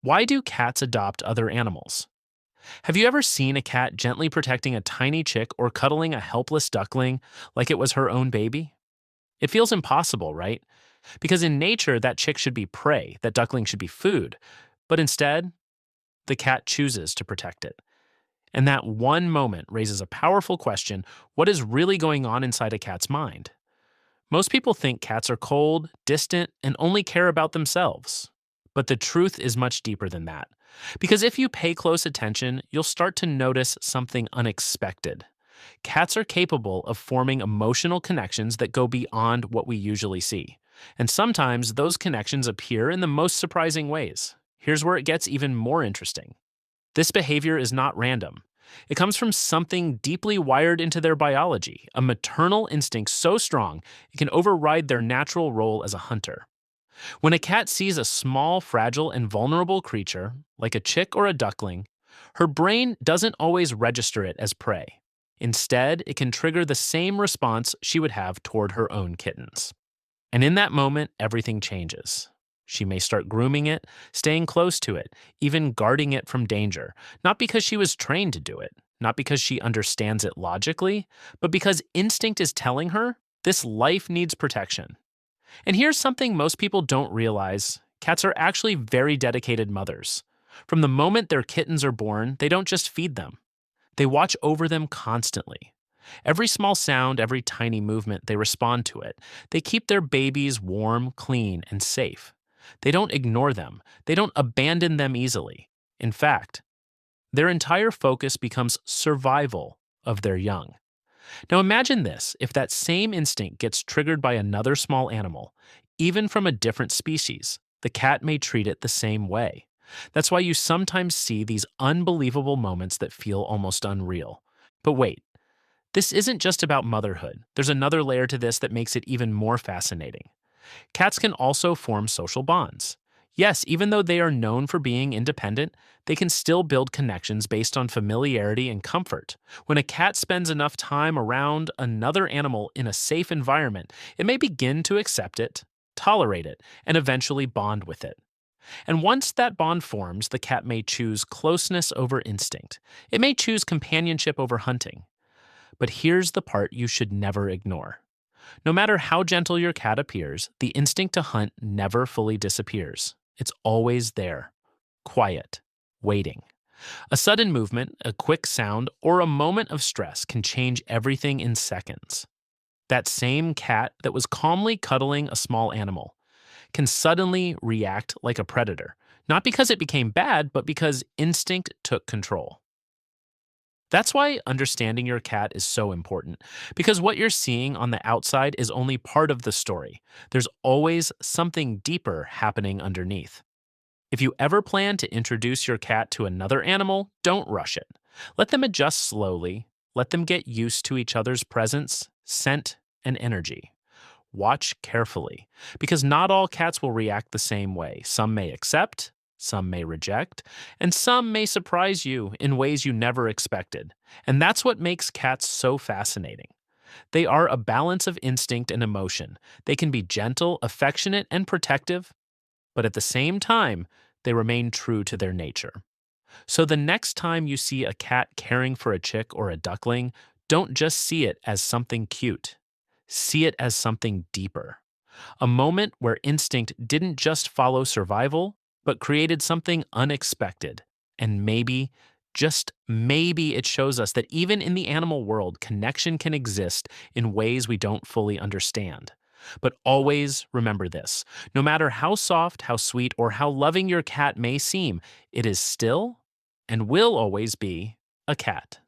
Why do cats adopt other animals? Have you ever seen a cat gently protecting a tiny chick or cuddling a helpless duckling like it was her own baby? It feels impossible, right? Because in nature, that chick should be prey, that duckling should be food. But instead, the cat chooses to protect it. And that one moment raises a powerful question: what is really going on inside a cat's mind? Most people think cats are cold, distant, and only care about themselves. But the truth is much deeper than that. Because if you pay close attention, you'll start to notice something unexpected. Cats are capable of forming emotional connections that go beyond what we usually see. And sometimes those connections appear in the most surprising ways. Here's where it gets even more interesting. This behavior is not random. It comes from something deeply wired into their biology, a maternal instinct so strong it can override their natural role as a hunter. When a cat sees a small, fragile, and vulnerable creature, like a chick or a duckling, her brain doesn't always register it as prey. Instead, it can trigger the same response she would have toward her own kittens. And in that moment, everything changes. She may start grooming it, staying close to it, even guarding it from danger, not because she was trained to do it, not because she understands it logically, but because instinct is telling her this life needs protection. And here's something most people don't realize: cats are actually very dedicated mothers. From the moment their kittens are born, they don't just feed them, they watch over them constantly. Every small sound, every tiny movement, they respond to it. They keep their babies warm, clean, and safe. They don't ignore them. They don't abandon them easily. In fact, their entire focus becomes survival of their young. Now imagine this: if that same instinct gets triggered by another small animal, even from a different species, the cat may treat it the same way. That's why you sometimes see these unbelievable moments that feel almost unreal. But wait, this isn't just about motherhood. There's another layer to this that makes it even more fascinating. Cats can also form social bonds. Yes, even though they are known for being independent, they can still build connections based on familiarity and comfort. When a cat spends enough time around another animal in a safe environment, it may begin to accept it, tolerate it, and eventually bond with it. And once that bond forms, the cat may choose closeness over instinct. It may choose companionship over hunting. But here's the part you should never ignore. No matter how gentle your cat appears, the instinct to hunt never fully disappears. It's always there, quiet, waiting. A sudden movement, a quick sound, or a moment of stress can change everything in seconds. That same cat that was calmly cuddling a small animal can suddenly react like a predator, not because it became bad, but because instinct took control. That's why understanding your cat is so important, because what you're seeing on the outside is only part of the story. There's always something deeper happening underneath. If you ever plan to introduce your cat to another animal, don't rush it. Let them adjust slowly. Let them get used to each other's presence, scent, and energy. Watch carefully, because not all cats will react the same way. Some may accept, some may reject, and some may surprise you in ways you never expected. And that's what makes cats so fascinating. They are a balance of instinct and emotion. They can be gentle, affectionate, and protective, but at the same time, they remain true to their nature. So the next time you see a cat caring for a chick or a duckling, don't just see it as something cute. See it as something deeper. A moment where instinct didn't just follow survival, but created something unexpected. And maybe, just maybe, it shows us that even in the animal world, connection can exist in ways we don't fully understand. But always remember this: no matter how soft, how sweet, or how loving your cat may seem, it is still and will always be a cat.